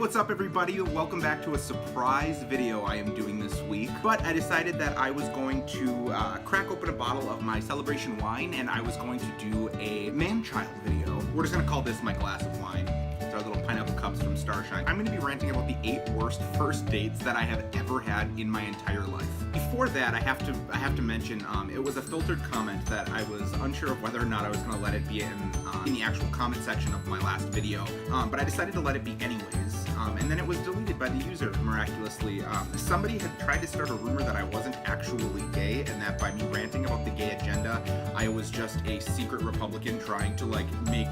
what's up everybody? Welcome back to a surprise video I am doing this week. But I decided that I was going to crack open a bottle of my celebration wine and I was going to do a man-child video. We're just gonna call this my glass of wine. It's our little pineapple cups from Starshine. I'm gonna be ranting about the 8 worst first dates that I have ever had in my entire life. Before that, I have to mention it was a filtered comment that I was unsure of whether or not I was gonna let it be in the actual comment section of my last video. But I decided to let it be anyways. And then it was deleted by the user, miraculously. Somebody had tried to start a rumor that I wasn't actually gay, and that by me ranting about the gay agenda, I was just a secret Republican trying to, like, make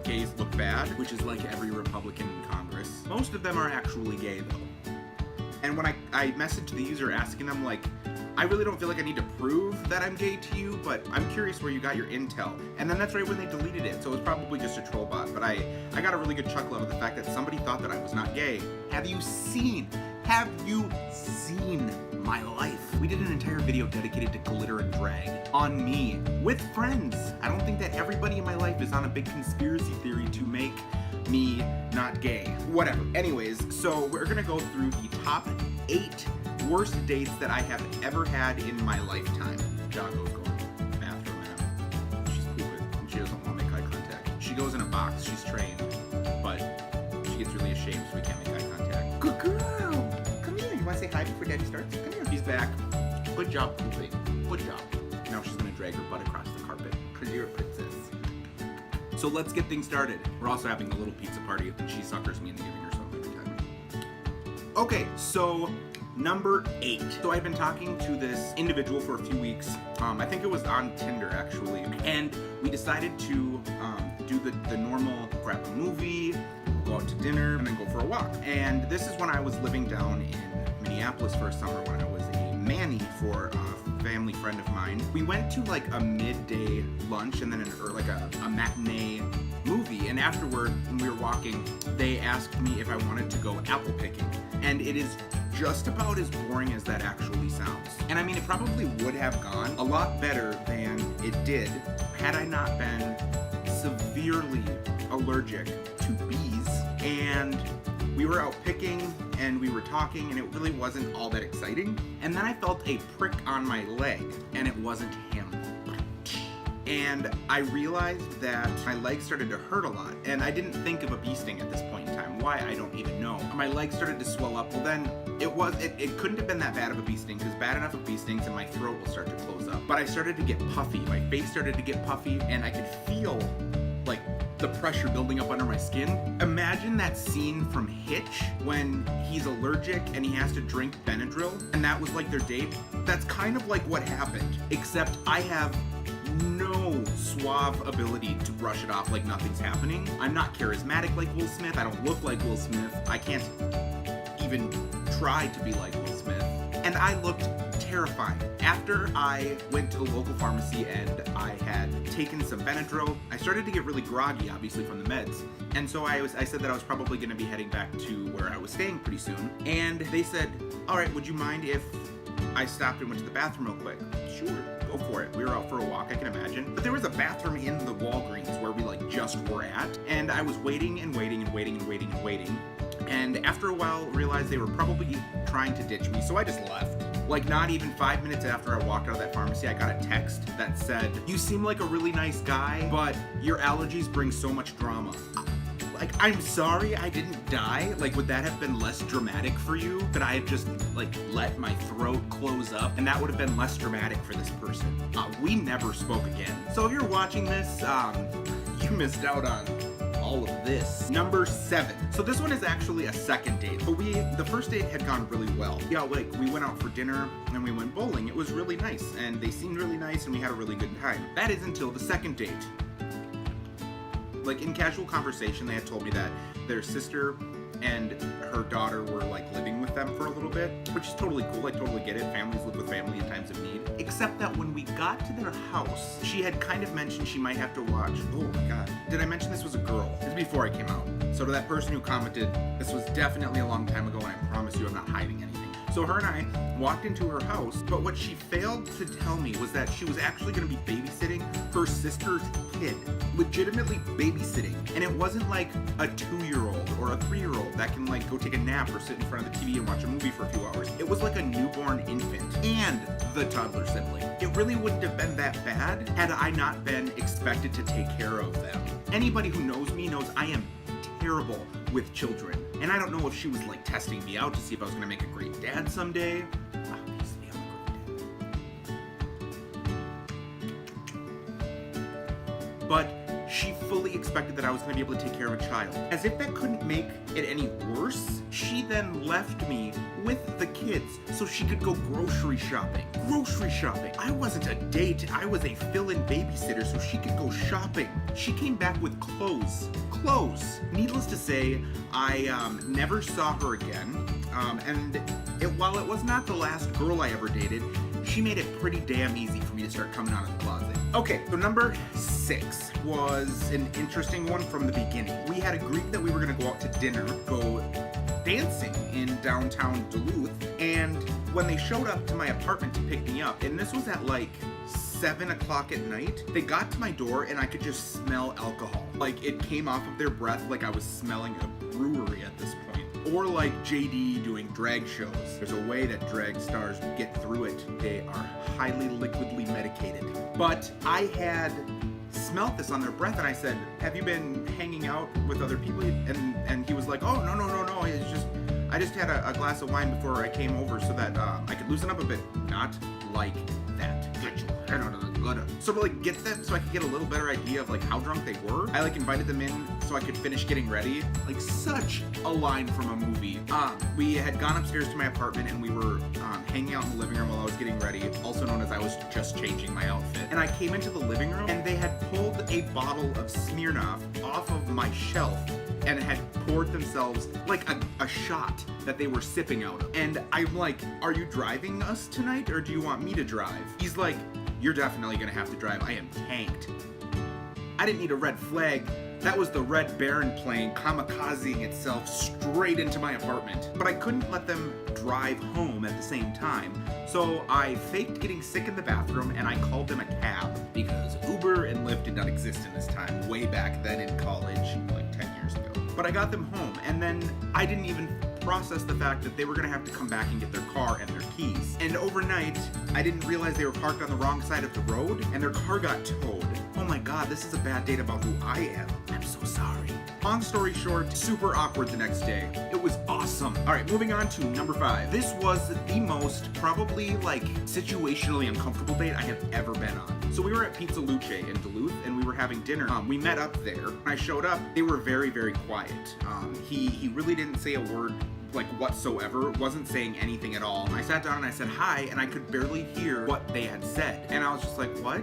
gays look bad, which is like every Republican in Congress. Most of them are actually gay, though. And when I messaged the user asking them, like, I really don't feel like I need to prove that I'm gay to you, but I'm curious where you got your intel. And then that's right when they deleted it, so it was probably just a troll bot. But I got a really good chuckle out of the fact that somebody thought that I was not gay. Have you seen my life? We did an entire video dedicated to glitter and drag on me with friends. I don't think that everybody in my life is on a big conspiracy theory to make me not gay. Whatever. Anyways, so we're gonna go through the top 8 worst dates that I have ever had in my lifetime. Jago's going to the bathroom and she's pooping and she doesn't want to make eye contact. She goes in a box, she's trained, but she gets really ashamed so we can't make eye contact. Good girl! Come here, you want to say hi before Daddy starts? Come here. He's back. Good job pooping. Good job. Now she's going to drag her butt across the carpet because you're a princess. So let's get things started. We're also having a little pizza party and she suckers me into giving her something every time. Okay, so number 8. So I've been talking to this individual for a few weeks. I think it was on Tinder actually. And we decided to do the normal grab a movie, go out to dinner, and then go for a walk. And this is when I was living down in Minneapolis for a summer when I was a manny for a family friend of mine. We went to like a midday lunch and then a matinee movie. And afterward, when we were walking, they asked me if I wanted to go apple picking. And it is just about as boring as that actually sounds. And I mean, it probably would have gone a lot better than it did had I not been severely allergic to bees. And we were out picking and we were talking and it really wasn't all that exciting. And then I felt a prick on my leg and it wasn't him. And I realized that my leg started to hurt a lot. And I didn't think of a bee sting at this point in time. Why, I don't even know. My leg started to swell up. Well then, it couldn't have been that bad of a bee sting, because bad enough of bee stings and my throat will start to close up. But I started to get puffy. My face started to get puffy and I could feel like the pressure building up under my skin. Imagine that scene from Hitch when he's allergic and he has to drink Benadryl and that was like their date. That's kind of like what happened, except I have no suave ability to brush it off like nothing's happening. I'm not charismatic like Will Smith. I don't look like Will Smith. I can't even try to be like Will Smith. And I looked terrifying. After I went to the local pharmacy and I had taken some Benadryl, I started to get really groggy, obviously from the meds. And so I said that I was probably going to be heading back to where I was staying pretty soon. And they said, all right, would you mind if I stopped and went to the bathroom real quick? Sure, go for it. We were out for a walk, I can imagine. But there was a bathroom in the Walgreens where we like just were at. And I was waiting and waiting and waiting and waiting and waiting. And after a while, realized they were probably trying to ditch me, so I just left. Like, not even 5 minutes after I walked out of that pharmacy, I got a text that said, you seem like a really nice guy, but your allergies bring so much drama. Like, I'm sorry I didn't die. Like, would that have been less dramatic for you? Could I have just, like, let my throat close up? And that would have been less dramatic for this person. We never spoke again. So if you're watching this, you missed out on all of this. Number 7. So this one is actually a second date, but the first date had gone really well. Yeah, like we went out for dinner and we went bowling. It was really nice and they seemed really nice and we had a really good time. That is until the second date. Like in casual conversation, they had told me that their sister and her daughter were like living with them for a little bit, which is totally cool. I totally get it. Families live with family in times of need. Except that when we got to their house, she had kind of mentioned she might have to watch. Oh my God. Did I mention this was a girl? This is before I came out. So to that person who commented, this was definitely a long time ago and I promise you I'm not hiding anything. So So her and I walked into her house, but what she failed to tell me was that she was actually going to be babysitting her sister's kid. Legitimately babysitting. And it wasn't like a 2-year-old or a 3-year-old that can like go take a nap or sit in front of the TV and watch a movie for a few hours. It was like a newborn infant and the toddler sibling. It really wouldn't have been that bad had I not been expected to take care of them. Anybody who knows me knows I am terrible with children. And I don't know if she was like testing me out to see if I was gonna make a great dad someday. Obviously, I'm a great dad. But she fully expected that I was gonna be able to take care of a child. As if that couldn't make it any worse, she then left me with the kids so she could go grocery shopping. Grocery shopping. I wasn't a date, I was a fill-in babysitter so she could go shopping. She came back with clothes. Clothes. Needless to say, I never saw her again. While it was not the last girl I ever dated, she made it pretty damn easy for me to start coming out of the closet. Okay, so number 6 was an interesting one from the beginning. We had agreed that we were gonna go out to dinner, go dancing in downtown Duluth, and when they showed up to my apartment to pick me up, and this was at like 7 o'clock at night, they got to my door and I could just smell alcohol. Like it came off of their breath like I was smelling a brewery at this point. Or like JD doing drag shows. There's a way that drag stars get through it. They are highly liquidly medicated. But I had smelled this on their breath and I said, have you been hanging out with other people? And he was like, oh, no. I just had a glass of wine before I came over so that I could loosen up a bit. Not like that. So to like get them, so I could get a little better idea of like how drunk they were, I like invited them in so I could finish getting ready. Like such a line from a movie. We had gone upstairs to my apartment and we were hanging out in the living room while I was getting ready, also known as I was just changing my outfit. And I came into the living room and they had pulled a bottle of Smirnoff off of my shelf and had poured themselves like a shot that they were sipping out of. And I'm like, are you driving us tonight or do you want me to drive? He's like, you're definitely gonna have to drive. I am tanked. I didn't need a red flag. That was the Red Baron plane kamikazing itself straight into my apartment. But I couldn't let them drive home at the same time. So I faked getting sick in the bathroom and I called them a cab because Uber and Lyft did not exist in this time, way back then in college, like 10 years ago. But I got them home and then I didn't even process the fact that they were gonna have to come back and get their car and their keys. And overnight, I didn't realize they were parked on the wrong side of the road and their car got towed. Oh my God, this is a bad date about who I am. I'm so sorry. Long story short, super awkward the next day. It was awesome. All right, moving on to number 5. This was the most probably like situationally uncomfortable date I have ever been on. So we were at Pizza Luce in Duluth and we were having dinner. We met up there. When I showed up, they were very, very quiet. He really didn't say a word like whatsoever, wasn't saying anything at all. I sat down and I said hi and I could barely hear what they had said. And I was just like, what?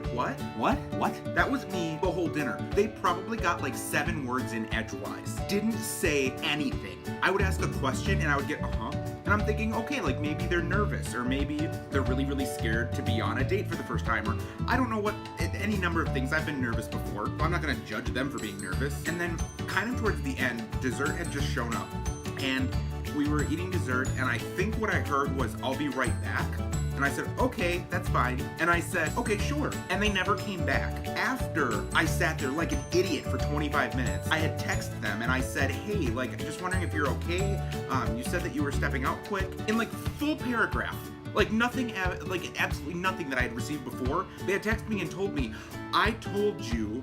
That was me the whole dinner. They probably got like 7 words in edgewise. Didn't say anything. I would ask a question and I would get and I'm thinking, okay, like maybe they're nervous or maybe they're really, really scared to be on a date for the first time, or I don't know what, any number of things. I've been nervous before, but I'm not gonna judge them for being nervous. And then kind of towards the end, dessert had just shown up and we were eating dessert and I think what I heard was, I'll be right back. And I said, okay, that's fine. And I said, okay, sure. And they never came back. After I sat there like an idiot for 25 minutes, I had texted them and I said, hey, like, just wondering if you're okay. You said that you were stepping out quick. In like full paragraph. Like nothing, like absolutely nothing that I had received before. They had texted me and told me, I told you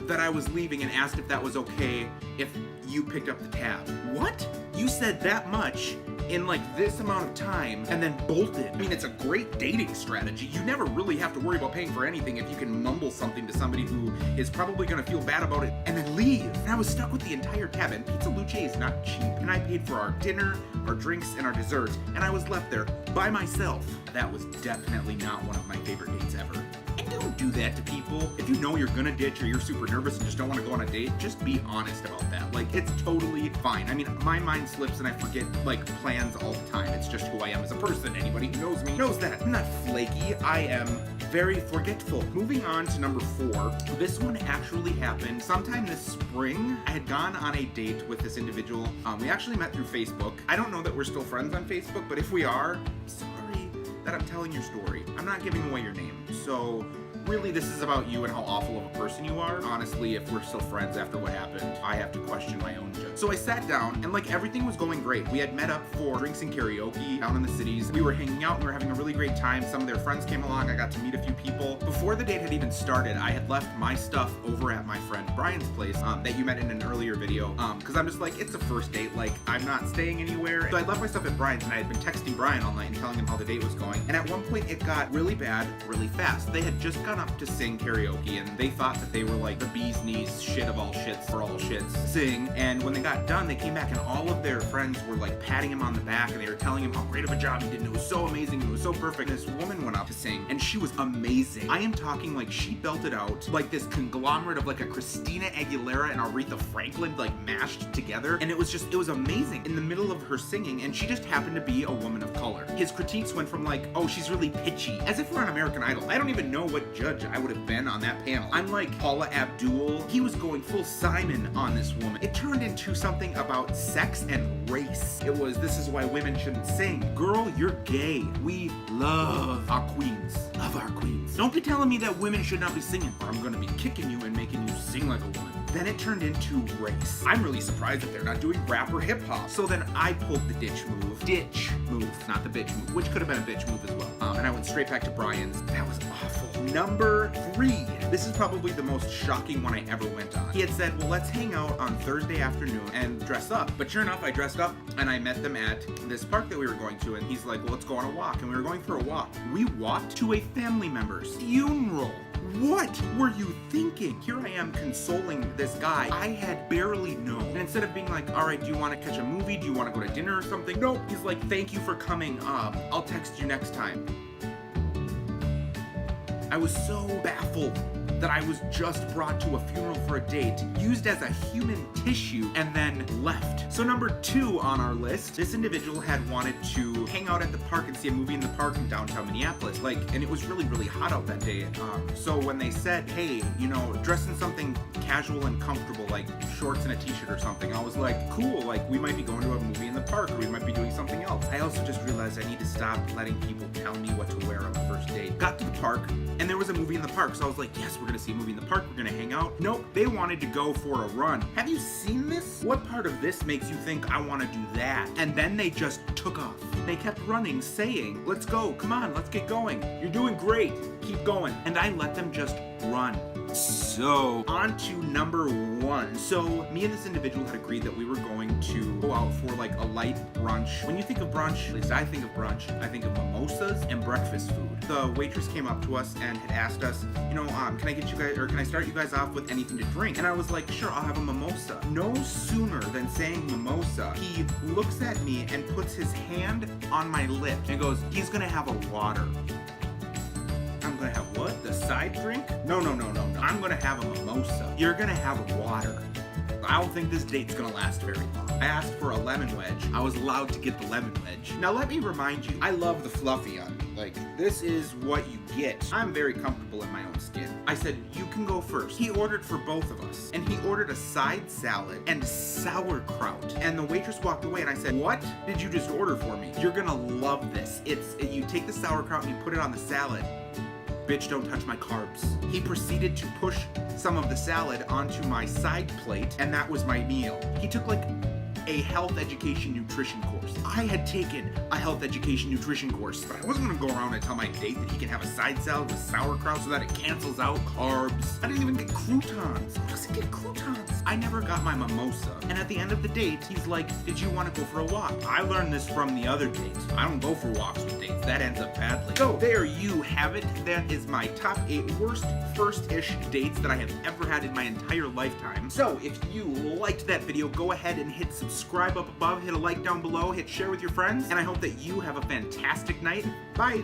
that I was leaving and asked if that was okay if you picked up the tab. What? You said that much in like this amount of time and then bolted. I mean, it's a great dating strategy. You never really have to worry about paying for anything if you can mumble something to somebody who is probably gonna feel bad about it and then leave. And I was stuck with the entire tab, and Pizza Luce is not cheap. And I paid for our dinner, our drinks, and our dessert, and I was left there by myself. That was definitely not one of my favorite dates ever. And don't do that to people. If you know you're gonna ditch or you're super nervous and just don't wanna go on a date, just be honest about that. Like, it's totally fine. I mean, my mind slips and I forget, like, plans all the time. It's just who I am as a person. Anybody who knows me knows that. I'm not flaky. I am very forgetful. Moving on to number 4. This one actually happened sometime this spring. I had gone on a date with this individual. We actually met through Facebook. I don't know that we're still friends on Facebook, but if we are, sorry that I'm telling your story. I'm not giving away your name. So really, this is about you and how awful of a person you are. Honestly, if we're still friends after what happened, I have to question my own judgment. So I sat down, and like everything was going great. We had met up for drinks and karaoke down in the cities. We were hanging out, and we were having a really great time. Some of their friends came along. I got to meet a few people. Before the date had even started, I had left my stuff over at my friend Brian's place that you met in an earlier video. Because I'm just like, it's a first date. Like, I'm not staying anywhere. So I left my stuff at Brian's, and I had been texting Brian all night and telling him how the date was going. And at one point, it got really bad, really fast. They had just gone up to sing karaoke, and they thought that they were like the bee's knees, shit of all shits for all shits, sing. And when they got done, they came back, and all of their friends were like patting him on the back, and they were telling him how great of a job he did, and it was so amazing, and it was so perfect. And this woman went up to sing, and she was amazing. I am talking like she belted out like this conglomerate of like a Christina Aguilera and Aretha Franklin like mashed together, and it was amazing in the middle of her singing. And she just happened to be a woman of color. His critiques went from like, oh, she's really pitchy, as if we're on American Idol. I don't even know what judge I would have been on that panel. I'm like Paula Abdul. He was going full Simon on this woman. It turned into something about sex and race. It was, this is why women shouldn't sing. Girl, you're gay. We love our queens. Love our queens. Don't be telling me that women should not be singing, or I'm gonna be kicking you and making you sing like a woman. Then it turned into race. I'm really surprised that they're not doing rap or hip hop. So then I pulled the ditch move, not the bitch move, which could have been a bitch move as well. And I went straight back to Brian's. That was awful. Number 3. This is probably the most shocking one I ever went on. He had said, well, let's hang out on Thursday afternoon and dress up. But sure enough, I dressed up, and I met them at this park that we were going to, and he's like, well, let's go on a walk. And we were going for a walk. We walked to a family member's funeral. What were you thinking? Here I am consoling this guy I had barely known. And instead of being like, all right, do you want to catch a movie? Do you want to go to dinner or something? Nope. He's like, thank you for coming. I'll text you next time. I was so baffled that I was just brought to a funeral for a date, used as a human tissue, and then left. So number 2 on our list, this individual had wanted to hang out at the park and see a movie in the park in downtown Minneapolis. And it was really, really hot out that day. So when they said, hey, you know, dress in something casual and comfortable, like shorts and a t-shirt or something, I was like, cool, like we might be going to a movie in the park, or we might be doing something else. I also just realized I need to stop letting people tell me what to wear on the first date. Got to the park, and there was a movie in the park, so I was like, yes, we're gonna see a movie in the park, we're gonna hang out. Nope, they wanted to go for a run. Have you seen this? What part of this makes you think I wanna do that? And then they just took off. They kept running, saying, let's go, come on, let's get going. You're doing great, keep going. And I let them just run. So, on to number 1. So, me and this individual had agreed that we were going to go out for like a light brunch. When you think of brunch, at least I think of brunch, I think of mimosas and breakfast food. The waitress came up to us and had asked us, you know, can I get you guys, or can I start you guys off with anything to drink? And I was like, sure, I'll have a mimosa. No sooner than saying mimosa, he looks at me and puts his hand on my lip and goes, he's gonna have a water. I'm gonna have what? The side drink? No. I'm gonna have a mimosa. You're gonna have water. I don't think this date's gonna last very long. I asked for a lemon wedge. I was allowed to get the lemon wedge. Now let me remind you, I love the fluffy on me. Like, this is what you get. I'm very comfortable in my own skin. I said, you can go first. He ordered for both of us. And he ordered a side salad and sauerkraut. And the waitress walked away, and I said, what did you just order for me? You're gonna love this. You take the sauerkraut and you put it on the salad. Bitch, don't touch my carbs. He proceeded to push some of the salad onto my side plate, and that was my meal. He took like a health education nutrition course. I had taken a health education nutrition course, but I wasn't gonna go around and tell my date that he can have a side salad with sauerkraut so that it cancels out carbs. I didn't even get croutons. Who doesn't get croutons? I never got my mimosa. And at the end of the date, he's like, did you want to go for a walk? I learned this from the other dates. I don't go for walks with dates. That ends up badly. So there you have it. That is my top 8 worst first-ish dates that I have ever had in my entire lifetime. So if you liked that video, go ahead and hit subscribe up above, hit a like down below, hit share with your friends, and I hope that you have a fantastic night. Bye!